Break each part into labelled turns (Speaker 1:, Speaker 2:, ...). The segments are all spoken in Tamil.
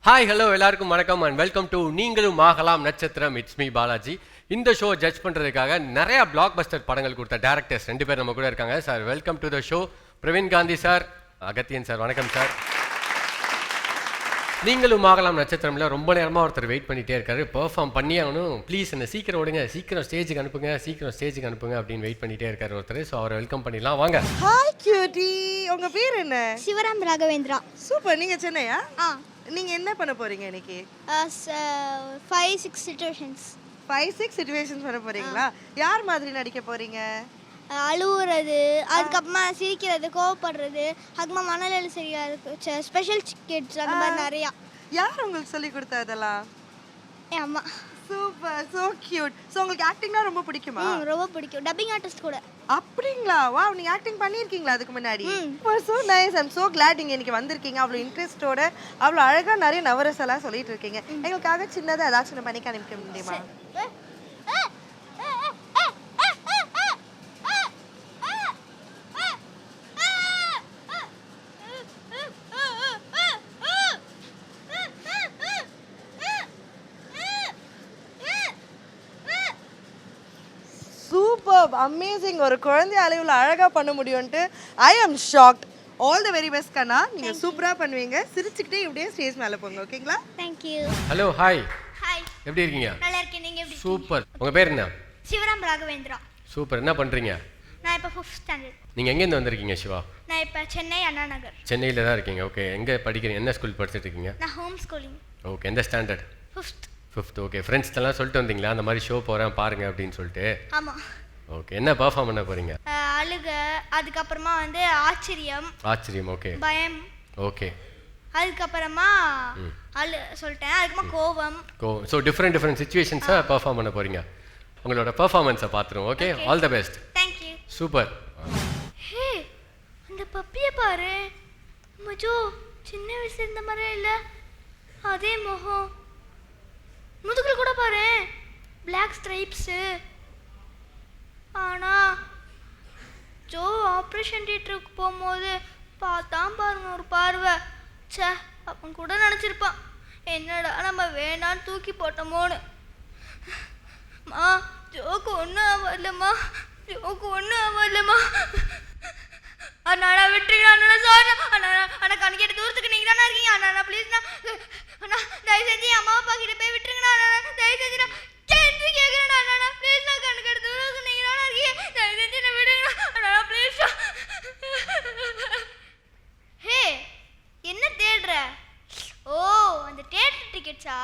Speaker 1: ஹாய் ஹலோ எல்லாருக்கும் வணக்கம் அண்ட் வெல்கம் டு நீங்களும் ஆகலாம் நட்சத்திரம். It's me Balaji. இந்த ஷோ ஜட்ஜ் பண்ணுறதுக்காக நிறைய பிளாக் பஸ்டர் படங்கள் கொடுத்த டேரக்டர்ஸ் 2 பேர் நம்ம கூட இருக்காங்க. Sir welcome to the show. Praveen Gandhi sir, Agathiyan sir, வணக்கம் சார். நீங்களும் ஆகலாம் நட்சத்திரம்ல ரொம்ப நேரமாக ஒருத்தர் வெயிட் பண்ணிகிட்டே இருக்காரு. பெர்ஃபார்ம் பண்ணி ஆகணும், ப்ளீஸ் என்ன சீக்கிரம் விடுங்க, சீக்கிரம் ஸ்டேஜுக்கு அனுப்புங்க அப்படின்னு வெயிட் பண்ணிகிட்டே இருக்காரு ஒருத்தர். ஸோ அவரை வெல்கம் பண்ணிடலாம், வாங்க.
Speaker 2: ஹாய் கியூட்டி, உங்க பேர் என்ன?
Speaker 3: சிவராம் ராகவேந்திரா.
Speaker 2: சூப்பர். நீங்க சென்னையா? நீங்க என்ன பண்ண போறீங்க இன்னைக்கு?
Speaker 3: 5-6 situations.
Speaker 2: 5-6 situations பண்ண போறீங்களா? யார் மாதிரி நடிக்க போறீங்க?
Speaker 3: அழுவுறது, அதுக்கப்புறமா சிரிக்கிறது, கோவப்படுறது, அதுக்கப்புறமா மனநிலை சரியா இருக்கு, ஸ்பெஷல் கிட்ஸ், அந்த மாதிரி நிறையா.
Speaker 2: யார் உங்களுக்கு சொல்லி கொடுத்தா இதெல்லாம்?
Speaker 3: என் அம்மா.
Speaker 2: Super, so cute. சோ உங்களுக்கு ஆக்டிங்னா ரொம்ப பிடிக்குமா?
Speaker 3: ரொம்ப பிடிக்கும். டப்பிங் ஆர்டிஸ்ட் கூட.
Speaker 2: அப்படிங்களா? வாவ், நீங்க ஆக்டிங் பண்ணியிருக்கீங்களா அதுக்கு முன்னாடி? So nice. I'm so glad நீங்க இன்னைக்கு வந்திருக்கீங்க. அவ்வளோ இன்ட்ரெஸ்டோட அவ்வளோ அழகா நிறைய நவரசெல்லாம் சொல்லிட்டு இருக்கீங்க. எங்களுக்காக சின்னதாக ஏதாச்சும் பண்ணி காமிக்க முடியுமா? Super, amazing. ஒரு குழந்தை அளவில் அழகாக பண்ண முடியும்ட்டு I am shocked. All the very best கண்ணா. நீங்கள் சூப்பராக பண்ணுவீங்க. சிரிச்சுக்கிட்டே இப்படியே ஸ்டேஜ் மேலே போங்க, ஓகேங்களா?
Speaker 3: தேங்க்யூ.
Speaker 1: Hello, hi.
Speaker 3: ஹாய்.
Speaker 1: எப்படி இருக்கீங்க?
Speaker 3: நல்லா இருக்கேன். நீங்கள் எப்படி?
Speaker 1: சூப்பர். உங்கள் பேர் என்ன?
Speaker 3: சிவராம் ராகவேந்திரா.
Speaker 1: சூப்பர். என்ன பண்ணுறீங்க?
Speaker 3: நான் இப்போ 5th ஸ்டாண்டர்ட்.
Speaker 1: நீங்கள் எங்கேருந்து வந்திருக்கீங்க சிவா?
Speaker 3: நான் இப்போ சென்னை அண்ணா நகர்.
Speaker 1: சென்னையில் தான் இருக்கீங்க. ஓகே. எங்கே படிக்கிறீங்க? என்ன ஸ்கூல் படிச்சுட்டு இருக்கீங்க?
Speaker 3: நான் ஹோம் ஸ்கூலிங்.
Speaker 1: ஓகே. எந்த ஸ்டாண்டர்ட்? 5th. ஓகே. ஃப்ரெண்ட்ஸ்லாம் சொல்லிட்டு வந்தீங்களா அந்த மாதிரி ஷோ போகிறேன் பாருங்க அப்படின்னு சொல்லிட்டு?
Speaker 3: ஆமாம்.
Speaker 1: ஓகே. என்ன பெர்ஃபார்ம் பண்ண போகிறீங்க?
Speaker 3: அழுக, அதுக்கப்புறமா வந்து ஆச்சரியம்.
Speaker 1: ஓகே.
Speaker 3: பயம்.
Speaker 1: ஓகே.
Speaker 3: அதுக்கப்புறமா சொல்லிட்டேன். அதுக்கப்புறமா கோவம்.
Speaker 1: ஸோ டிஃப்ரெண்ட் சிச்சுவேஷன்ஸை பெர்ஃபார்ம் பண்ண போகிறீங்க. உங்களோட பெர்ஃபார்மன்ஸை பார்த்துருவோம். Okay, all the best.
Speaker 3: Thank you.
Speaker 1: Super.
Speaker 3: Hey, அந்த பப்பியை பாரு மஜோ. சின்ன வயசுல இருந்த மாதிரியே இல்லை, அதே முகம். முதுகில் கூட பாரு பிளாக் ஸ்ட்ரைப்ஸு. ஆனால் ஜோ ஆப்ரேஷன் தியேட்டருக்கு போகும்போது பார்த்தான் பாருங்க ஒரு பார்வை. சே, அப்பன் கூட நினச்சிருப்பான் என்னடா நம்ம வேணான்னு தூக்கி போட்டோமோன்னு. மா, ஜோக்கு ஒன்றும் ஆகலம்மா, ஜோக்கு ஒன்றும் ஆகலம்மா. அண்ணா விட்டுருங்க அண்ணா, சார் அண்ணா. அண்ணா கணக்கு கேட்டு தூரத்துக்கு நீங்கள் தானே இருக்கீங்க அண்ணா. ப்ளீஸ்ண்ணா அண்ணா, தயவு செஞ்சு என் அம்மா அப்பா கிட்ட போய் விட்டுருங்கண்ணா அண்ணா. தயவு செஞ்சுண்ணா கேட்டு கேட்குறேண்ணா அண்ணா. ப்ளீஸ்ண்ணா கணக்கு கேட்டு தூரத்துக்கு நீங்கள் தானே இருக்கீங்க. தயவு செஞ்சு என்ன விடுங்கண்ணா அண்ணா, ப்ளீஸ்ண்ணா. ஹே, என்ன தேடுற? ஓ, அந்த தியேட்டர் டிக்கெட்ஸா?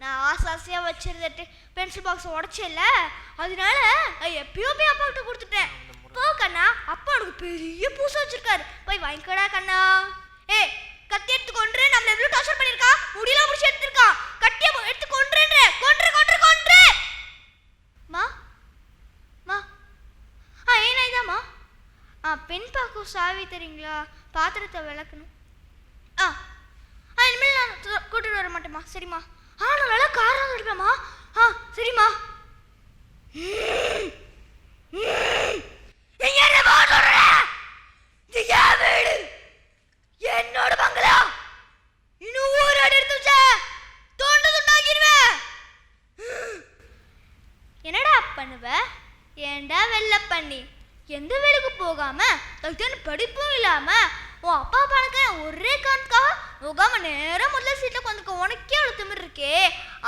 Speaker 3: நான் ஆசையாக வச்சிருந்த பென்சில் பாக்ஸ் உடச்சேல்ல, அதனால எப்பயோ போய் அப்பா கிட்ட கொடுத்துட்டேன். போ கண்ணா, அப்பா உனக்கு பெரிய பூசை வச்சிருக்காரு, போய் வாங்கிக்கடா கண்ணா. ஏ, கத்தி எடுத்து கொன்று, நம்மள எவ்வளோ டார்ச்சர் பண்ணியிருக்கா, முடியெல்லாம் முடிச்சு எடுத்துருக்கா. கட்டியை எடுத்து கொன்றுன்ற, கொன்று. மா மா ஏனாய்தாம்மா? பெண் பாக்கும் சாவி தெரியுங்களா? பாத்திரத்தை விளக்கணும். இனிமேல் நான் கூட்டிட்டு வர மாட்டேம்மா, சரிம்மா? நான் நல்லா காரம் இருப்பேம்மா. சரிம்மா. என்னோட பங்களா இன்னும் ஊர் எடுத்து தோண்டு துண்டாக்கிடுவேன். என்னடா பண்ணுவ? ஏண்டா வெள்ள பண்ணி எந்த வேலைக்கு போகாம படிப்பும் இல்லாம உன் அப்பா பணக்க ஒரே காரணத்துக்காக போகாம நேரம் முதல்ல சீட்ல கொஞ்சம் உனக்கே அவ்வளோ திமிர் இருக்கே.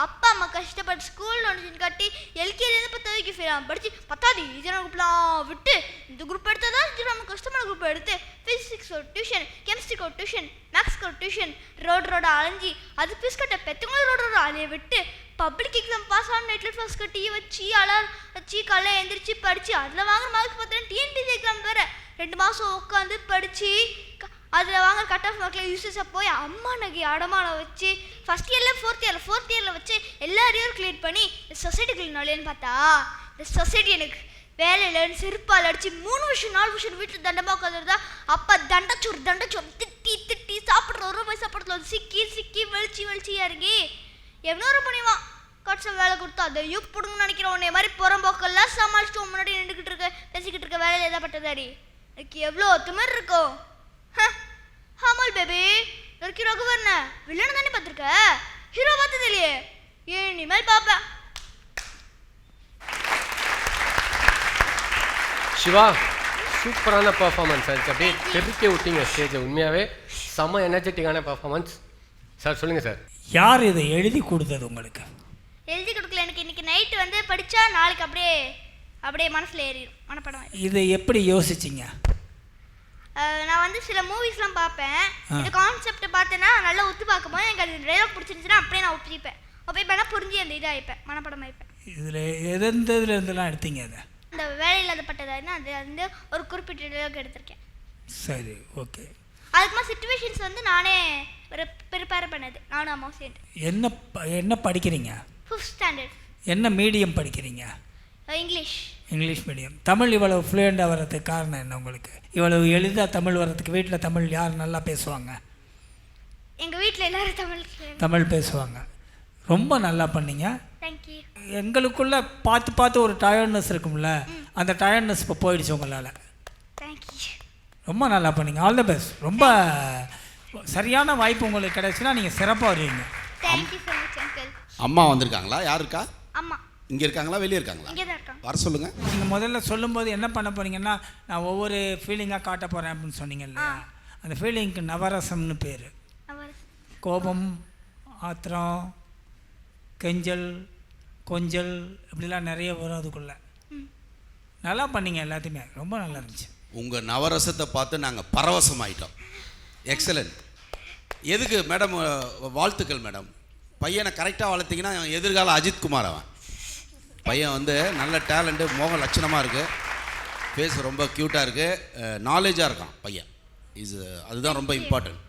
Speaker 3: அப்பா அம்மா கஷ்டப்பட்டு ஸ்கூல் டொனேஷன் கட்டி எல்கேஜிலேருந்து 10th வரைக்கும் ஃபெயில் படிச்சு 10th இஜினா குரூப்லாம் விட்டு இந்த குரூப் எடுத்ததான் நம்ம கஷ்டமான குரூப் எடுத்து ஃபிசிக்ஸ் ஒரு டியூஷன், கெமிஸ்ட்ரிக்கு ஒரு டியூஷன், மேக்ஸ்க்கு ஒரு டியூஷன், ரோடு அலைஞ்சி அது ஃபீஸ் கட்ட பெற்றவங்களும் ரோடு அலைய விட்டு பப்ளிக் எக்ஸாம் பாஸ் ஆன நெட்ல ஃபர்ஸ்ட் கட்டி வச்சு அலாரம் வச்சு காலையில் எழுந்திரிச்சு படித்து அதில் வாங்குற மார்க்ஸ் பார்த்தீங்கன்னா டிஎன்பிசி எக்ஸாம் வேறு 2 மாதம் உட்காந்து படித்து அதில் வாங்குற கட் ஆஃப் மார்க்கில் யூசஸை போய் அம்மா நகை அடமானம் வச்சு ஃபஸ்ட் இயரில் ஃபோர்த் இயரில் வச்சு எல்லா இயரும் கிளியர் பண்ணி இந்த சொசைட்டிக்குள்ள நுழையன்னு பார்த்தா இந்த சொசைட்டி எனக்கு வேலை இல்லைன்னு செருப்பால் அடித்து 3 வருஷம் 4 வருஷம் வீட்டில் தண்டமாக உட்காந்துருந்தா. அப்பா தண்டச்சோறு திட்டி சாப்பிட்ற ஒரு ரூபாய் சாப்பிட்றதுல சிக்கி வெளிச்சி இறங்கி எவ்வளோ பண்ணிவா கட்ச வேலை கொடுத்தா அதையும் பிடுங்கன்னு நினைக்கிறேன். உன்னை மாதிரி புறம்போக்கெல்லாம் சமாளிச்சுட்டு முன்னாடி நின்றுக்கிட்டு பேசிக்கிட்டு இருக்க வேலையில் எதாப்பட்டதாடி எனக்கு எவ்வளோ திமிர் இருக்கும். ஹமால் பேபி, லड़की रघुवर ना विलन नहीं पत्र இருக்க, ஹீரோ பார்த்தது இல்லையே, இனிமேல் பார்ப்பேன்.
Speaker 1: சிவா சூப்பரான பர்ஃபார்மன்ஸ் ஆச்சு, அப்படியே தெருக்க விட்டீங்க ஸ்டேஜை. உண்மையாகவே செம்ம எனர்ஜெட்டிக்கான பர்ஃபார்மன்ஸ். சார் சொல்லுங்கள் சார்.
Speaker 4: யார் இதை எழுதி கொடுத்தது உங்களுக்கு?
Speaker 3: எழுதி கொடுக்கல, எனக்கு இன்னைக்கு நைட்டு வந்து படித்தா நாளைக்கு அப்படியே மனசில் ஏறிடும், மனப்படம்.
Speaker 4: இதை எப்படி யோசிச்சிங்க?
Speaker 3: நான் வந்து சில மூவிஸ்லாம் பார்ப்பேன், இந்த கான்செப்டை பார்த்தேன்னா நல்லா ஒத்து பார்க்கும்போது எனக்கு அது டைலாக் பிடிச்சிருந்துச்சுன்னா அப்படியே நான் ஒப்பிப்பேன் புரிஞ்சு அந்த இதாக ஆயிப்பேன், மனப்படம் ஆயிப்பேன்.
Speaker 4: இதில் எந்ததுல இருந்தெல்லாம் எடுத்தீங்க அதை?
Speaker 3: இந்த வேலையில்லாத பட்டதாருன்னா அது வந்து ஒரு குறிப்பிட்ட டைலாக் எடுத்திருக்கேன்.
Speaker 4: சரி, ஓகே.
Speaker 3: அதுக்குமா சிச்சுவேஷன்ஸ் வந்து நானே ப்ரிப்பேர் பண்ணது, நானும் அம்மாவும் சேர்ந்து.
Speaker 4: என்ன படிக்கிறீங்க?
Speaker 3: 5th standard.
Speaker 4: என்ன மீடியம் படிக்கிறீங்க?
Speaker 3: English
Speaker 4: medium. தமிழ் இவ்வளவு ஃப்ளூயண்டாக வர்றதுக்கு காரணம் என்ன உங்களுக்கு? இவ்வளவு எளிதாக தமிழ் வர்றதுக்கு வீட்டில் தமிழ் யார் நல்லா பேசுவாங்க?
Speaker 3: எங்கள் வீட்டில் எல்லாரும்
Speaker 4: தமிழ் பேசுவாங்க. ரொம்ப நல்லா பண்ணீங்க.
Speaker 3: தேங்க்யூ.
Speaker 4: எங்களுக்குள்ள பார்த்து ஒரு டயர்ட்னஸ் இருக்கும்ல, அந்த டயர்ட்னஸ் இப்போ போயிடுச்சு உங்களால்.
Speaker 3: தேங்க்யூ.
Speaker 4: ரொம்ப நல்லா பண்ணீங்க. All the best. ரொம்ப சரியான வாய்ப்பு உங்களுக்கு கிடைச்சுன்னா நீங்கள் சிறப்பாக வருவீங்க.
Speaker 3: Thank you so much uncle.
Speaker 5: அம்மா வந்திருக்காங்களா? யார் இருக்கா?
Speaker 3: அம்மா
Speaker 5: இங்கே இருக்காங்களா, வெளியே இருக்காங்களா?
Speaker 3: இங்கே தான் இருக்காங்க.
Speaker 5: வர சொல்லுங்கள்.
Speaker 4: நீங்கள் முதல்ல சொல்லும்போது என்ன பண்ண போகிறீங்கன்னா, நான் ஒவ்வொரு ஃபீலிங்காக காட்ட போகிறேன் அப்படின்னு சொன்னீங்க இல்லையா? அந்த ஃபீலிங்க்கு நவரசம்னு பேர். கோபம், ஆத்திரம், கெஞ்சல், கொஞ்சல் இப்படிலாம் நிறைய வரும் அதுக்குள்ளே. நல்லா பண்ணீங்க, எல்லாத்தையுமே ரொம்ப நல்லா இருந்துச்சு.
Speaker 5: உங்கள் நவரசத்தை பார்த்து நாங்கள் பரவசம் ஆகிட்டோம். எக்ஸலண்ட். எதுக்கு மேடம்? வாழ்த்துக்கள் மேடம். பையனை கரெக்டாக வளர்த்திங்கன்னா எதிர்கால அஜித்குமார் அவன் பையன் வந்து நல்ல டேலண்ட்டு, மோக லட்சணமாக இருக்குது, ஃபேஸ் ரொம்ப க்யூட்டாக இருக்குது, நாலேஜாக இருக்கான் பையன். அதுதான் ரொம்ப இம்பார்ட்டன்ட்.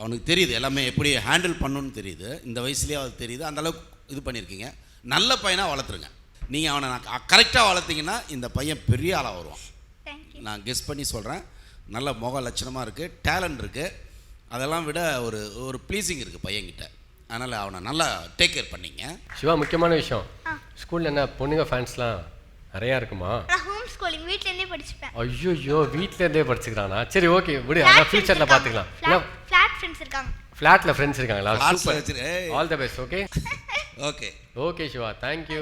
Speaker 5: அவனுக்கு தெரியுது எல்லாமே எப்படி ஹேண்டில் பண்ணணுன்னு தெரியுது, இந்த வயசுலேயே அது தெரியுது. அந்தளவுக்கு இது பண்ணியிருக்கீங்க. நல்ல பையனாக வளர்த்துருங்க. நீங்கள் அவனை கரெக்டாக வளர்த்திங்கன்னா இந்த பையன் பெரிய ஆளாக வருவான். நான் கெஸ் பண்ணி சொல்கிறேன். நல்ல முக லட்சணமாக இருக்குது, டேலண்ட் இருக்குது, அதெல்லாம் விட ஒரு ப்ளீஸிங் இருக்குது பையன்கிட்ட. அதனால் அவனை நல்லா டேக் கேர் பண்ணிங்க.
Speaker 1: சிவா, முக்கியமான விஷயம், ஸ்கூலில் என்ன பொண்ணுங்க ஃபேன்ஸ்லாம் நிறையா இருக்குமா?
Speaker 3: நான் ஹோம் ஸ்கூலிங் வீட்லேருந்தே படிச்சுப்பேன்.
Speaker 1: ஐயோ, வீட்டிலேருந்தே படிச்சுக்கிறானா? சரி, ஓகே, விடு, அதான் ஃபியூச்சரில் பார்த்துக்கலாம்.
Speaker 3: ஃப்ளாட் ஃப்ரெண்ட்ஸ் இருக்காங்க.
Speaker 1: ஃப்ளாட்டில் ஃப்ரெண்ட்ஸ் இருக்காங்களா?
Speaker 5: Super.
Speaker 1: All the best. Okay
Speaker 5: okay
Speaker 1: Siva, thank you.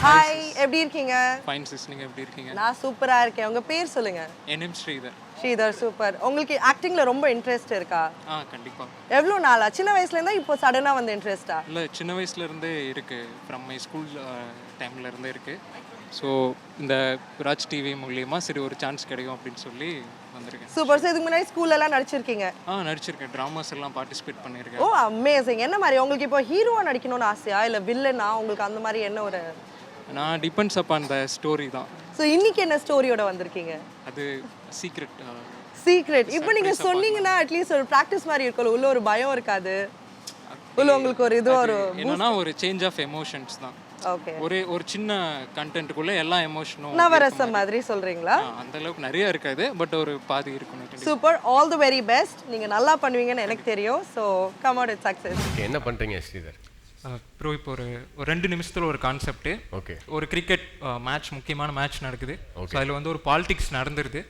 Speaker 2: Hi, எப்படி இருக்கீங்க?
Speaker 6: ஃபைன் சிஸ், நீங்கள் எப்படி இருக்கீங்க?
Speaker 2: நான் சூப்பரா இருக்கேன். உங்க பேர் சொல்லுங்க.
Speaker 6: என் நேம் ஸ்ரீதர்.
Speaker 2: ஸ்ரீதர், சூப்பர். உங்களுக்கு ஆக்டிங்ல ரொம்ப இன்ட்ரெஸ்ட் இருக்கா?
Speaker 6: கண்டிப்பாக.
Speaker 2: எவ்வளோ நாளா? சின்ன வயசுல இருந்தா இப்போ சடனா வந்து இன்ட்ரெஸ்டா?
Speaker 6: இல்லை, சின்ன வயசுலேருந்தே இருக்குது. ஃப்ரம் மை ஸ்கூல் டைம்லேருந்தே இருக்குது. ஸோ இந்த ராஜ் டிவி மூலியமாக சரி ஒரு சான்ஸ் கிடைக்கும் அப்படின்னு சொல்லி வந்திருக்கேன்.
Speaker 2: சூப்பர். சார், இதுக்கு முன்னாடி ஸ்கூல்ல எல்லாம் நடிச்சிருக்கீங்க?
Speaker 6: நடிச்சிருக்கேன். ட்ராமாஸ் எல்லாம் பார்ட்டிசிபேட் பண்ணியிருக்கேன்.
Speaker 2: ஓ, அமேசிங். என்ன மாதிரி உங்களுக்கு இப்போ ஹீரோவா நடிக்கணும்னு ஆசையா இல்ல வில்லனா? உங்களுக்கு அந்த மாதிரி என்ன ஒரு?
Speaker 6: நான் டிபெண்ட்ஸ் அப்பான் த ஸ்டோரி தான்.
Speaker 2: ஸோ இன்னைக்கு என்ன ஸ்டோரியோட வந்திருக்கீங்க?
Speaker 6: அது சீக்ரெட்.
Speaker 2: இப்போ நீங்க சொன்னீங்கன்னா அட்லீஸ்ட் ஒரு ப்ராக்டிஸ் மாதிரி இருக்கும்ல, உள்ள ஒரு பயம் இருக்காது, உள்ள உங்களுக்கு ஒரு இது ஒரு
Speaker 6: என்னன்னா ஒரு சேஞ்ச் ஆஃப் எமோஷன்ஸ் தான்.
Speaker 2: ஓகே.
Speaker 6: ஒரு சின்ன கண்டென்ட்டுக்குள்ள எல்லா எமோஷனும்
Speaker 2: நவரசம் மாதிரி சொல்றீங்களா?
Speaker 6: அந்த அளவுக்கு நிறைய இருக்காது, பட் ஒரு பாதி இருக்கணும்.
Speaker 2: Super. All the very best. நீங்க நல்லா பண்ணுவீங்கன்னு எனக்கு தெரியும். So come out with success.
Speaker 1: என்ன பண்ணுறீங்க ஸ்ரீதர்?
Speaker 6: ப்ரோ, இப்போ ஒரு 2 நிமிஷத்தில் ஒரு கான்செப்ட்.
Speaker 1: ஓகே.
Speaker 6: ஒரு கிரிக்கெட் மேட்ச், முக்கியமான மேட்ச் நடக்குது. ஸோ அதில் வந்து ஒரு பாலிடிக்ஸ் நடந்துருது.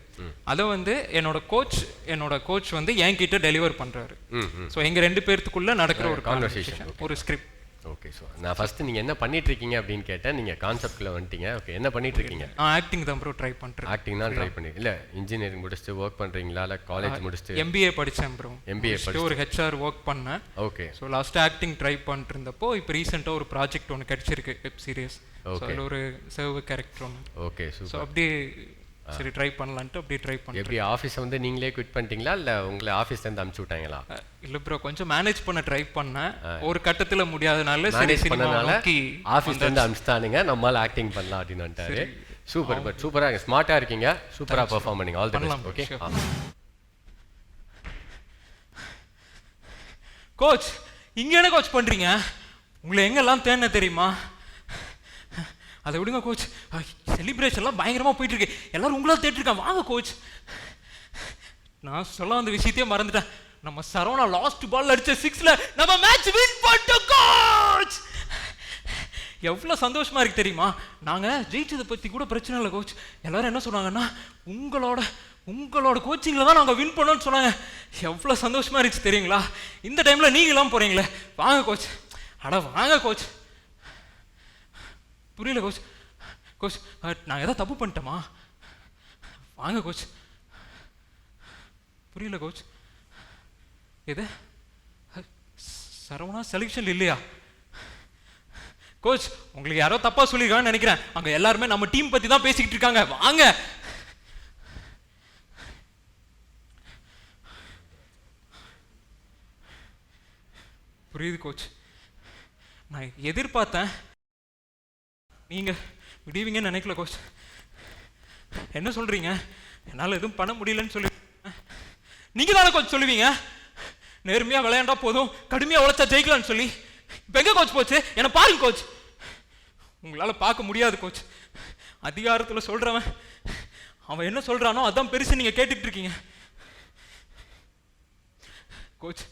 Speaker 6: அதை வந்து என்னோட கோச் வந்து என்கிட்ட டெலிவர் பண்ணுறாரு. ஸோ எங்கள் 2 பேர்த்துக்குள்ளே நடக்கிற ஒரு கான்வர்சேஷன், ஒரு ஸ்கிரிப்ட்.
Speaker 1: ஓகே. ஸோ நான் ஃபஸ்ட்டு நீங்கள் என்ன பண்ணிட்டு இருக்கீங்க அப்படின்னு கேட்டேன். நீங்கள் கான்செப்டில் வந்துட்டீங்க. ஓகே, என்ன பண்ணிட்டு இருக்கீங்க?
Speaker 6: ஆக்டிங் தான் ப்ரோ ட்ரை பண்ணுறேன்.
Speaker 1: ஆக்டிங் தான் ட்ரை பண்ணி இல்லை, இன்ஜினியரிங் முடிச்சுட்டு ஒர்க் பண்ணுறீங்களா இல்லை காலேஜ் முடிச்சுட்டு?
Speaker 6: MBA படித்தேன் ப்ரோ.
Speaker 1: MBA படிச்சு
Speaker 6: ஒரு HR ஒர்க் பண்ணேன்.
Speaker 1: ஓகே.
Speaker 6: ஸோ லாஸ்ட்டாக ஆக்டிங் ட்ரை பண்ணிட்டு இருந்தப்போ இப்போ ரீசெண்டாக ஒரு ப்ராஜெக்ட் ஒன்று கிடச்சிருக்கு, வெப் சீரிஸ். அதில் ஒரு சர்வ் கேரக்டர் ஒன்று.
Speaker 1: Okay,
Speaker 6: so
Speaker 1: super.
Speaker 6: அப்படியே சரி ட்ரை பண்ணலான்ட்டு அப்படியே ட்ரை பண்ணேன்.
Speaker 1: எப்படி ஆஃபீஸை வந்து நீங்களே குவிட் பண்ணிட்டீங்களா இல்லை உங்களை ஆஃபீஸ்லேருந்து அனுப்பிச்சி விட்டாங்களா?
Speaker 6: இல்லை ப்ரோ, கொஞ்சம் மேனேஜ் பண்ண ட்ரை பண்ணேன். ஒரு கட்டத்தில் முடியாதனால
Speaker 1: மேனேஜ் பண்ணனால ஆஃபீஸ்லேருந்து அனுப்பிச்சிட்டானுங்க, நம்மளால் ஆக்டிங் பண்ணலாம் அப்படின்னு வந்துட்டாரு. சூப்பர். பட் சூப்பராக ஸ்மார்ட்டாக இருக்கீங்க, சூப்பராக பெர்ஃபார்ம் பண்ணீங்க. All the best. Okay.
Speaker 6: Coach, இங்கே என்ன கோச் பண்ணுறீங்க? உங்களை எங்கெல்லாம் தேன தெரியுமா? அதை விடுங்க கோச், செலிப்ரேஷன்லாம் பயங்கரமாக போயிட்டு இருக்கு, எல்லாரும் உங்களா தேட்டிருக்காங்க, வாங்க கோச். நான் சொல்ல அந்த விஷயத்தையே மறந்துட்டேன். நம்ம சரவணா லாஸ்ட் பால் அடிச்ச 6ல நம்ம மேட்ச் வின் பண்ணிட்டோம் கோச். எவ்வளோ சந்தோஷமா இருக்கு தெரியுமா? நாங்கள் ஜெயிச்சதை பற்றி கூட பிரச்சனை இல்லை கோச். எல்லாரும் என்ன சொன்னாங்கன்னா, உங்களோட கோச்சிங்கில் தான் நாங்கள் வின் பண்ணோன்னு சொன்னாங்க. எவ்வளோ சந்தோஷமா இருந்துச்சு தெரியுங்களா? இந்த டைமில் நீங்களாம் போகிறீங்களே, வாங்க கோச். அட வாங்க கோச். புரியல கோச். கோச் நான் எதாவது தப்பு பண்ணிட்டோமா? வாங்க கோச். புரியல கோச். எது சரவணா செலெக்ஷன் இல்லையா கோச்? உங்களுக்கு யாரோ தப்பா சொல்லிருக்காங்கன்னு நினைக்கிறேன். அங்க எல்லாருமே நம்ம டீம் பத்தி தான் பேசிக்கிட்டு இருக்காங்க. வாங்க. புரியுது கோச். நான் எதிர்பார்த்தேன், நீங்க விடுவீங்கன்னு நினைக்கல கோச். என்ன சொல்றீங்க? என்னால் எதுவும் பண்ண முடியலன்னு சொல்லி நீங்க தானே கோச் சொல்லுவீங்க, நேர்மையா விளையாண்டா போதும், கடுமையா உழைச்சா ஜெயிக்கலாம்னு சொல்லி. இப்போ எங்க கோச் போச்சு? என்ன பாருங்க கோச். உங்களால பார்க்க முடியாது கோச். அதிகாரத்தில் சொல்றவன் அவன் என்ன சொல்றானோ அதான் பெருசு நீங்க கேட்டுட்டு இருக்கீங்க கோச்.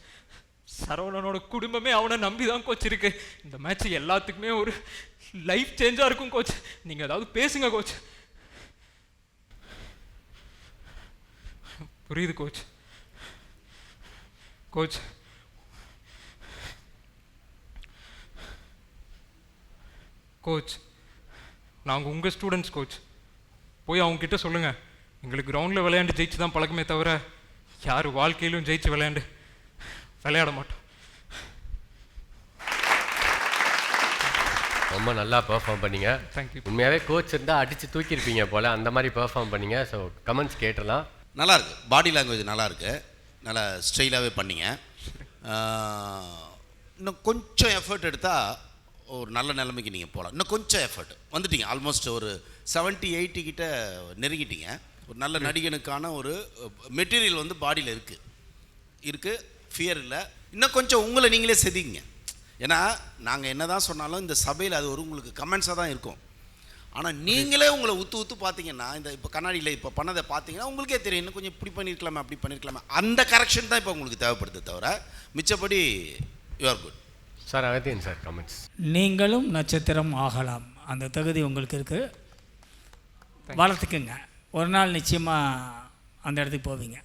Speaker 6: சரவணனோட குடும்பமே அவனை நம்பி தான் கோச் இருக்கு. இந்த மேட்ச் எல்லாத்துக்குமே ஒரு லைஃப் சேஞ்சா இருக்கும் கோச். நீங்க ஏதாவது பேசுங்க கோச். புரியுது கோச். கோச் கோச் நாங்கள் உங்கள் ஸ்டூடெண்ட்ஸ் கோச். போய் அவங்கக்கிட்ட சொல்லுங்கள், எங்களுக்கு கிரவுண்டில் விளையாண்டு ஜெயிச்சு தான் பழக்கமே தவிர யார் வாழ்க்கையிலும் ஜெயிச்சு விளையாட மாட்டோம்.
Speaker 1: ரொம்ப நல்லா பெர்ஃபார்ம் பண்ணீங்க.
Speaker 6: தேங்க்யூ.
Speaker 1: உண்மையாகவே கோச் இருந்தால் அடித்து தூக்கியிருப்பீங்க போல், அந்த மாதிரி பெர்ஃபார்ம் பண்ணீங்க. ஸோ கமெண்ட்ஸ் கேட்டலாம்.
Speaker 5: நல்லாயிருக்கு, பாடி லாங்குவேஜ் நல்லாயிருக்கு, நல்லா ஸ்டைலாகவே பண்ணீங்க. இன்னும் கொஞ்சம் எஃபர்ட் எடுத்தால் ஒரு நல்ல நிலைமைக்கு நீங்கள் போகலாம். இன்னும் கொஞ்சம் எஃபர்ட் வந்துட்டீங்க, ஆல்மோஸ்ட் ஒரு 70-80 கிட்ட நெருங்கிட்டீங்க. ஒரு நல்ல நடிகனுக்கான ஒரு மெட்டீரியல் வந்து பாடியில் இருக்குது, ஃபியர் இல்லை. இன்னும் கொஞ்சம் உங்களை நீங்களே செதிங்க. ஏன்னா நாங்கள் என்ன தான் சொன்னாலும் இந்த சபையில் அது ஒரு உங்களுக்கு கமெண்ட்ஸாக தான் இருக்கும். ஆனால் நீங்களே உங்களை உத்து பார்த்தீங்கன்னா, இந்த இப்போ கண்ணாடியில் இப்போ பண்ணதை பார்த்தீங்கன்னா உங்களுக்கே தெரியும், இன்னும் கொஞ்சம் இப்படி பண்ணியிருக்கலாமே அப்படி பண்ணியிருக்கலாமே. அந்த கரெக்ஷன் தான் இப்போ உங்களுக்கு தேவைப்படுது தவிர மிச்சப்படி you are good.
Speaker 1: Sir Agathiyan sir comments.
Speaker 4: நீங்களும் நட்சத்திரம் ஆகலாம், அந்த தகுதி உங்களுக்கு இருக்குது. வளர்த்துக்குங்க, ஒரு நாள் நிச்சயமாக அந்த இடத்துக்கு போவீங்க.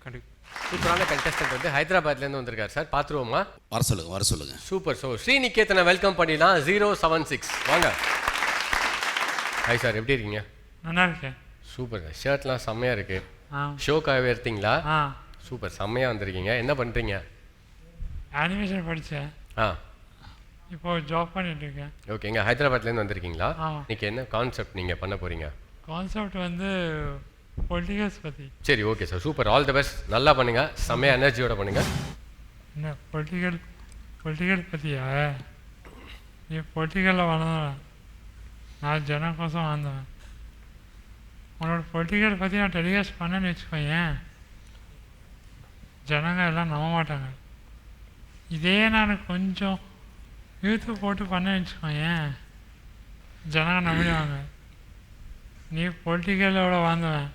Speaker 6: கண்டிப்பாக.
Speaker 1: சூப்பரான கண்டஸ்டன்ட் வந்து ஹைதராபாத்லேருந்து வந்திருக்காரு சார், பார்த்துருவோமா?
Speaker 5: வர சொல்லுங்கள்.
Speaker 1: சூப்பர். ஸோ ஸ்ரீநிகேதனை வெல்கம் பண்ணிடலாம். 076 வாங்க. ஹாய் சார், எப்படி இருக்கீங்க?
Speaker 7: நல்லா இருக்கேன்.
Speaker 1: சூப்பர். ஷர்ட்லாம் செம்மையாக இருக்குது.
Speaker 7: ஆ
Speaker 1: ஷோக்காகவே எடுத்தீங்களா?
Speaker 7: ஆ
Speaker 1: சூப்பர், செம்மையாக வந்திருக்கீங்க. என்ன பண்ணுறீங்க?
Speaker 7: அனிமேஷன் படித்தேன்,
Speaker 1: ஆ
Speaker 7: இப்போ ஜாப் பண்ணிட்டு இருக்கேன்.
Speaker 1: ஓகேங்க. ஹைதராபாத்லேருந்து வந்திருக்கீங்களா?
Speaker 7: ஆமாம்.
Speaker 1: இன்னைக்கு என்ன கான்செப்ட் நீங்கள் பண்ண போகிறீங்க?
Speaker 7: கான்செப்ட் வந்து பொலிட்டிகல்ஸ் பற்றி.
Speaker 1: சரி, okay sir, super. All the best. நல்லா பண்ணுங்கள், செம்மையாக எனர்ஜியோட பண்ணுங்கள்.
Speaker 7: என்ன பொலிட்டிக்கல் பற்றியா? நீ பொலிட்டிக்கலில் வளர்ந்தவன், நான் ஜனம் கோசம் வாழ்ந்தவன். உன்னோட பொலிட்டிக்கல் பற்றி நான் டெலிகாஸ்ட் பண்ணேன்னு வச்சுக்கோயேன், ஜனங்க எல்லாம் நம்ப மாட்டாங்க. இதே நான் கொஞ்சம் யூத்து போட்டு பண்ணேன்னு வச்சுக்கோயேன், ஜனங்க நம்பிடுவாங்க. நீ பொலிட்டிக்கலோட வாழ்ந்தவன்,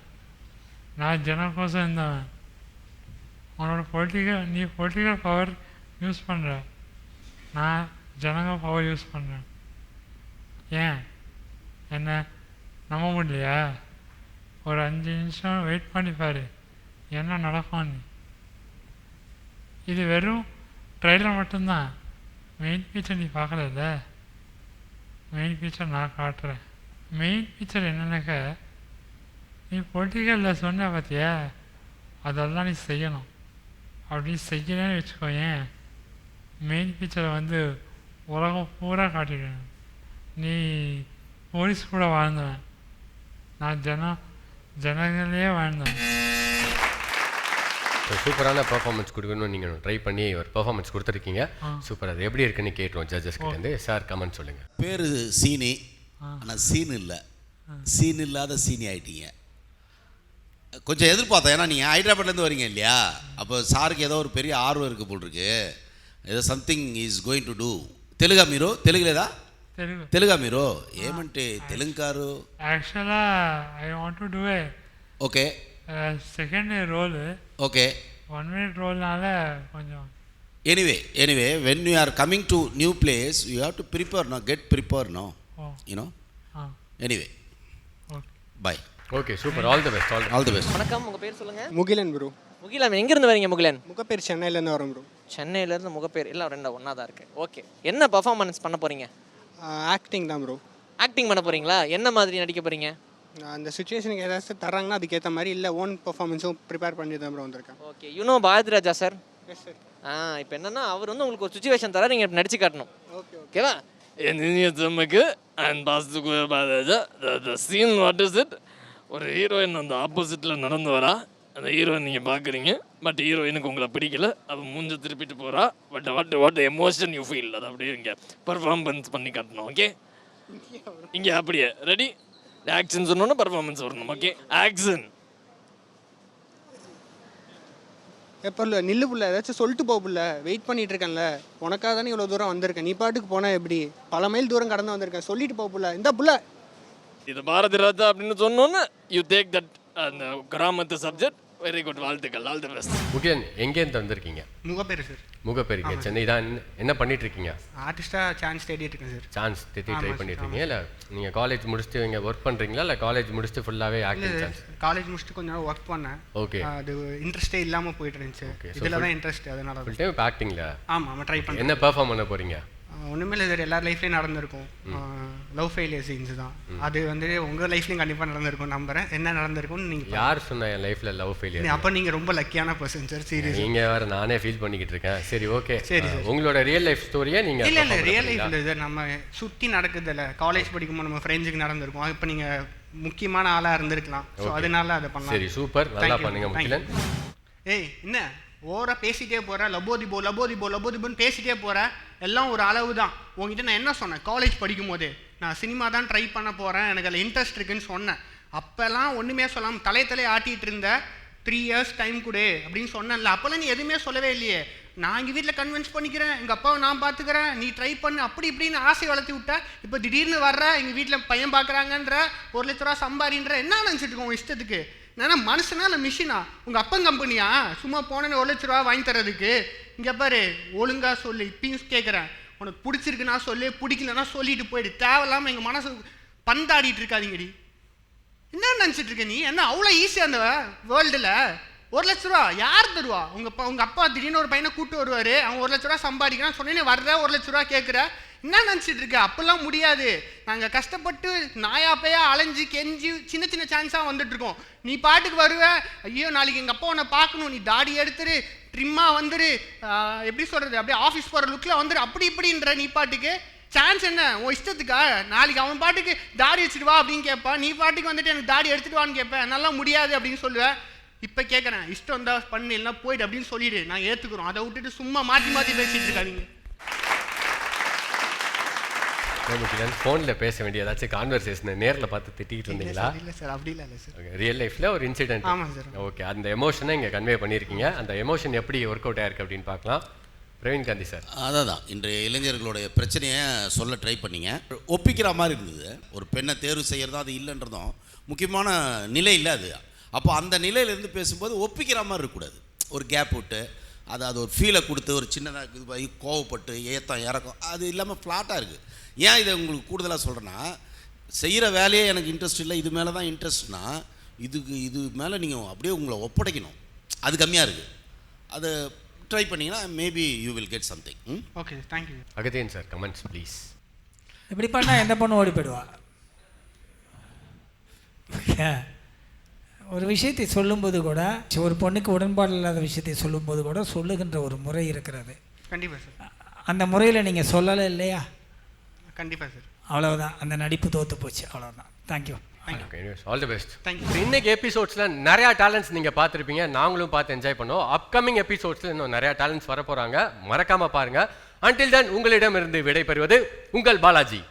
Speaker 7: நான் ஜனம் கோசம் இருந்தவன். உன்னோட நீ பொலிட்டிக்கல் பவர் யூஸ் பண்ணுற, நான் ஜனங்க பவர் யூஸ் பண்ணுறேன். ஏன் என்ன நம்ப முடியலையா? ஒரு 5 நிமிஷம் வெயிட் பண்ணி பாரு, என்ன நடக்கும். இது வெறும் ட்ரெய்லர் மட்டும்தான், மெயின் பிக்சர் நீ பார்க்கல. மெயின் பிக்சர் நான் காட்டுறேன். மெயின் பிக்சர் என்னன்னாக்க, நீ பொலிட்டிக்கலில் சொன்ன பார்த்தியா, அதெல்லாம் நீ செய்யணும். அப்படி செய்யலன்னு வச்சுக்கோயேன், மெயின் பிக்சரை வந்து உலகம் பூரா காட்டிடுவேன். நீ போலீஸ் கூட வாழ்ந்தவன், நான் ஜனங்களே வாழ்ந்தவன்.
Speaker 1: சூப்பரான பெர்ஃபார்மன்ஸ் கொடுக்கணும்னு நீங்கள் ட்ரை பண்ணி ஒரு பெர்ஃபார்மன்ஸ் கொடுத்துருக்கீங்க. சூப்பர். அது எப்படி இருக்குன்னு கேட்டுருவோம் ஜட்ஜஸ் கிட்டேருந்து. சார் கமெண்ட் சொல்லுங்கள்.
Speaker 5: பேர் சீனி, ஆனால் சீன் இல்லை, சீன் இல்லாத சீனி ஆகிட்டீங்க. கொஞ்சம் எதிர்பார்த்தேன், ஏன்னா நீங்கள் ஹைதராபாத்லேருந்து வரீங்க இல்லையா, அப்போ சாருக்கு ஏதோ ஒரு பெரிய ஆர்வம் இருக்குது போல் இருக்கு, ఏదో something is going to do. తెలుగా మీరు? తెలుగు లేదా? తెలుగా మీరు? ఏమంటే తెలుగుకారు?
Speaker 7: యాక్చువల్గా I want to do a
Speaker 5: okay
Speaker 7: second role.
Speaker 5: Okay
Speaker 7: 1 minute ரோல்னால கொஞ்சம்
Speaker 5: Anyway, when you are coming to new place, you have to prepare, no? Get prepared, no?
Speaker 7: Oh.
Speaker 5: You know? Anyway,
Speaker 7: Okay.
Speaker 5: bye.
Speaker 1: Okay super, all the best.
Speaker 5: All the best.
Speaker 8: வணக்கம், உங்கள் பேர் சொல்லுங்கள்.
Speaker 9: முகிலன் ப்ரோ.
Speaker 8: முகிலன், எங்கேருந்து வரீங்க முகிலன்?
Speaker 9: முகப்பேர் சென்னையிலேருந்து வரோம் ப்ரோ.
Speaker 8: சென்னையிலேருந்து முகப்பேர், எல்லாம் ரெண்டா ஒன்றா தான் இருக்குது. ஓகே, என்ன பர்ஃபார்மன்ஸ் பண்ண போகிறீங்க?
Speaker 9: ஆக்டிங் தான் ப்ரோ.
Speaker 8: ஆக்டிங் பண்ண போகிறீங்களா? என்ன மாதிரி நடிக்க போகிறீங்க?
Speaker 9: அந்த சுச்சுவேஷனுக்கு ஏதாச்சும் தராங்கன்னா அதுக்கேற்ற மாதிரி, இல்லை ஓன் பர்ஃபார்மன்ஸும் ப்ரிப்பேர் பண்ணி தான் ப்ரோ வந்திருக்கேன்.
Speaker 8: Okay, you know Bharathiraja sir?
Speaker 9: Yes sir.
Speaker 8: இப்போ என்னன்னா அவர் வந்து உங்களுக்கு ஒரு சுச்சுவேஷன் தர, நீங்கள் நடிச்சு காட்டணும்.
Speaker 9: Okay okay.
Speaker 8: ஓகேவா? நமக்கு அண்ட் பாஸ்து Bharathiraja the scene what is it? ஒரு ஹீரோயின் அந்த ஆப்போசிட்டில் நடந்து வரா, அந்த ஹீரோயின் நீங்கள் பார்க்குறீங்க, பட் ஹீரோயினுக்கு உங்களை பிடிக்கல, அவள் மூஞ்ச திருப்பிட்டு போகிறா, but what emotion you feel, அதை அப்படியே இங்கே பர்ஃபார்மன்ஸ் பண்ணி காட்டணும். ஓகே, இங்கே அப்படியே ரெடி, ஆக்ஷன் சொன்னோன்னா பர்ஃபார்மன்ஸ் வரணும். Okay, action.
Speaker 9: எப்போ இல்லை நில்லு புள்ள, ஏதாச்சும் சொல்லிட்டு போ புள்ள, வெயிட் பண்ணிட்டு இருக்கேன்ல, உனக்காக தானே இவ்வளோ தூரம் வந்திருக்கேன், நீ பாட்டுக்கு போனால் எப்படி, பல மைல் தூரம் கடந்து வந்திருக்கேன், சொல்லிட்டு போ புள்ள, இந்த புள்ள.
Speaker 8: இது பாரதிராஜா அப்படின்னு சொன்னோன்னு யூ டேக் தட் அந்த கிராமத்து சப்ஜெக்ட். வெரி குட், வாழ்த்துக்கள், ஆல் தி பெஸ்ட்.
Speaker 1: முகிலன், எங்கேருந்து வந்திருக்கீங்க?
Speaker 9: முகப்பேர் சார்.
Speaker 1: முகப்பேரிங்க, சென்னை தான். என்ன பண்ணிட்டு இருக்கீங்க?
Speaker 9: ஆர்டிஸ்டாக சான்ஸ் தேடிட்டு இருக்கேன் சார்.
Speaker 1: சான்ஸ் தேடி ட்ரை பண்ணிட்டு இருக்கீங்க, இல்லை நீங்கள் காலேஜ் முடிச்சுட்டு இங்கே ஒர்க் பண்ணுறீங்களா, இல்லை காலேஜ் முடிச்சுட்டு ஃபுல்லாகவே ஆக்டிங் சான்ஸ்?
Speaker 9: காலேஜ் முடிச்சுட்டு கொஞ்ச நாள் ஒர்க் பண்ணேன்.
Speaker 1: ஓகே.
Speaker 9: அது இன்ட்ரெஸ்டே இல்லாமல் போயிட்டு இருந்துச்சு. இதில் தான் இன்ட்ரெஸ்ட், அதனால
Speaker 1: ஃபுல் டைம் இப்போ ஆக்டிங்கில்.
Speaker 9: ஆமாம் ஆமாம் ட்ரை பண்ணேன்.
Speaker 1: என்ன பெர்ஃபார்ம் பண்ண போகிறீங்க?
Speaker 9: ஒன்றுமே இல்லை சார், எல்லார் லைஃப்லேயும் நடந்திருக்கும். லவ் ஃபெயிலியர் சீன்ஸ் தான் அது வந்து உங்கள் லைஃப்லையும் கண்டிப்பாக நடந்திருக்கும் நம்புறேன். என்ன நடந்திருக்கும்னு நீங்கள்
Speaker 1: யார் சொன்ன என் லைஃப்பில் லவ் ஃபெயிலியர்?
Speaker 9: அப்போ நீங்கள் ரொம்ப லக்கியான பர்சன் சார், சீரியஸ்.
Speaker 1: நீங்கள் வேறு, நானே ஃபீல் பண்ணிக்கிட்டு இருக்கேன். சரி ஓகே,
Speaker 9: சரி சார்.
Speaker 1: உங்களோட ரியல் லைஃப் ஸ்டோரியை நீங்கள்?
Speaker 9: இல்லை இல்லை, ரியல் லைஃப் இல்லை சார், நம்ம சுற்றி நடக்குதில்ல, காலேஜ் படிக்கும்போது நம்ம ஃப்ரெண்ட்ஸுக்கு நடந்திருக்கும், இப்போ நீங்கள் முக்கியமான ஆளாக இருந்திருக்கலாம், ஸோ அதனால அதை பண்ணலாம்.
Speaker 1: சரி சூப்பர், நல்லா பண்ணுங்க முகிலன்.
Speaker 9: ஏய் என்ன ஓரா பேசிட்டே போகிற, லபோதிபோ லபோதிபோ லபோதிபோன்னு பேசிட்டே போகிற, எல்லாம் ஒரு அளவு தான். உங்ககிட்ட நான் என்ன சொன்னேன் காலேஜ் படிக்கும் போது, நான் சினிமா தான் ட்ரை பண்ண போகிறேன், எனக்கு அதில் இன்ட்ரெஸ்ட் இருக்குன்னு சொன்னேன். அப்போல்லாம் ஒன்றுமே சொல்லாமல் தலையை ஆட்டிகிட்டு இருந்த, 3 years டைம் கொடு அப்படின்னு சொன்னேன்ல, அப்போல்லாம் நீ எதுவுமே சொல்லவே இல்லையே. நான் எங்கள் வீட்டில் கன்வின்ஸ் பண்ணிக்கிறேன், எங்கள் அப்பாவை நான் பார்த்துக்கிறேன், நீ ட்ரை பண்ணு அப்படி இப்படின்னு ஆசை வளர்த்தி விட்டேன். இப்போ திடீர்னு வர்ற, எங்கள் வீட்டில் பையன் பார்க்குறாங்கன்ற, 1 லட்ச ரூபா சம்பாதின்ற, என்ன நினச்சிட்டு இருக்கோம் உங்கள் இஷ்டத்துக்கு? நான் மனுஷனா இல்லை மிஷினா? உங்கள் அப்பன் கம்பெனியா சும்மா போனேன்னு 1 லட்ச ரூபா வாங்கி தரதுக்கு? இங்கே பாரு, ஒழுங்காக சொல்லு, இப்பயும் கேட்குறேன், உனக்கு பிடிச்சிருக்குன்னா சொல்லு, பிடிக்கலன்னா சொல்லிட்டு போயிடு, தேவையில்லாமல் எங்கள் மனசு பந்தாடிட்டு இருக்காதீங்கடி. என்ன நினச்சிட்டு இருக்க நீ? என்ன அவ்வளோ ஈஸியாக அந்த வேர்ல்டில் 1 லட்ச ரூபா யார் தருவா? உங்கள் அப்பா திடீர்னு ஒரு பையனை கூப்பிட்டு வருவார், அவன் 1 லட்ச ரூபா சம்பாதிக்கிறான், சொன்னேன்னு வர்ற 1 லட்ச ரூபா கேட்குற, என்ன நினச்சிட்டு இருக்க? அப்போல்லாம் முடியாது. நாங்கள் கஷ்டப்பட்டு நாயா பையா அலைஞ்சி கெஞ்சி சின்ன சின்ன சான்ஸாக வந்துட்டுருக்கோம். நீ பாட்டுக்கு வருவ, ஐயோ நாளைக்கு எங்கள் அப்பா உன்னை பார்க்கணும், நீ தாடி எடுத்துரு, ட்ரிம்மாக வந்துரு, எப்படி சொல்கிறது, அப்படியே ஆஃபீஸ் போகிற லுக்கில் வந்துரு, அப்படி இப்படின்ற. நீ பாட்டுக்கு சான்ஸ் என்ன உன் இஷ்டத்துக்கா? நாளைக்கு அவன் பாட்டுக்கு தாடி வச்சுட்டு வா அப்படின்னு கேட்பான், நீ பாட்டுக்கு வந்துட்டு எனக்கு தாடி எடுத்துட்டு வான்னு கேட்பேன், நல்லா முடியாது அப்படின்னு சொல்லுவேன். இப்போ கேட்குறேன், இஷ்டம் தான் பண்ணு, இல்லைன்னா போயிட்டு அப்படின்னு சொல்லிடு, நான் ஏற்றுக்குறோம். அதை விட்டுட்டு சும்மா மாற்றி மாற்றி பேசிட்டு இருக்காதீங்க.
Speaker 1: ஃபோனில் பேச வேண்டிய ஏதாச்சும் கான்வர்சேஷனை நேரில் பார்த்து திட்டிகிட்டு இருந்தீங்களா?
Speaker 9: இல்லை சார், அப்படி இல்லை சார்.
Speaker 1: ரியல் லைஃப்பில் ஒரு இன்சிடென்ட்.
Speaker 9: ஆமாம் சார்.
Speaker 1: ஓகே, அந்த எமோஷனை இங்கே கன்வே பண்ணியிருக்கீங்க. அந்த எமோஷன் எப்படி ஒர்க் அவுட் ஆயிருக்கு அப்படின்னு பார்க்கலாம். பிரவீன் காந்தி சார்.
Speaker 5: அதான் இன்றைய இளைஞர்களுடைய பிரச்சனையை சொல்ல ட்ரை பண்ணிங்க. ஒப்பிக்கிற மாதிரி இருந்தது. ஒரு பெண்ணை தேர்வு செய்கிறதும் அது இல்லைன்றதும் முக்கியமான நிலை இல்லை அது. அப்போ அந்த நிலையிலேருந்து பேசும்போது ஒப்பிக்கிற மாதிரி இருக்கக்கூடாது. ஒரு கேப் விட்டு அது ஒரு ஃபீலை கொடுத்து, ஒரு சின்னதாக இது கோவப்பட்டு ஏற்றம் இறக்கம் அது இல்லாமல் ஃப்ளாட்டாக இருக்குது. ஏன் இதை உங்களுக்கு கூடுதலாக சொல்கிறேன்னா, செய்கிற வேலையே எனக்கு இன்ட்ரெஸ்ட் இல்லை, இது மேலே தான் இன்ட்ரெஸ்ட்னா, இது மேலே நீங்கள் அப்படியே உங்களை ஒப்படைக்கணும், அது கம்மியாக இருக்குது. அதை ட்ரை பண்ணிங்கன்னா maybe you will get something.
Speaker 9: Okay, thank you.
Speaker 1: Agathiyan sir, comments please.
Speaker 4: இப்படி பண்ணால் எந்த பொண்ணு ஓடி போயிடுவா? ஒரு விஷயத்தை சொல்லும்போது கூட, ஒரு பொண்ணுக்கு உடன்பாடு இல்லாத விஷயத்தை சொல்லும்போது கூட சொல்லுகின்ற ஒரு முறை இருக்கிறது.
Speaker 9: கண்டிப்பாக சார்.
Speaker 4: அந்த முறையில் நீங்கள் சொல்லலை இல்லையா?
Speaker 9: கண்டிப்பாக சார்.
Speaker 4: அவ்வளோதான், அந்த நடிப்பு தோற்று போச்சு, அவ்வளோதான். Thank you.
Speaker 1: All the best.
Speaker 9: Thank you.
Speaker 1: இன்னைக்கு எபிசோட்ஸில் நிறையா டேலண்ட்ஸ் நீங்கள் பார்த்துருப்பீங்க, நாங்களும் பார்த்து என்ஜாய் பண்ணோம். அப்கமிங் எபிசோட்ஸில் இன்னும் நிறையா டேலண்ட்ஸ் வர போகிறாங்க, மறக்காமல் பாருங்கள். அன்டில் தென் உங்களிடமிருந்து விடைபெறுவது உங்கள் பாலாஜி.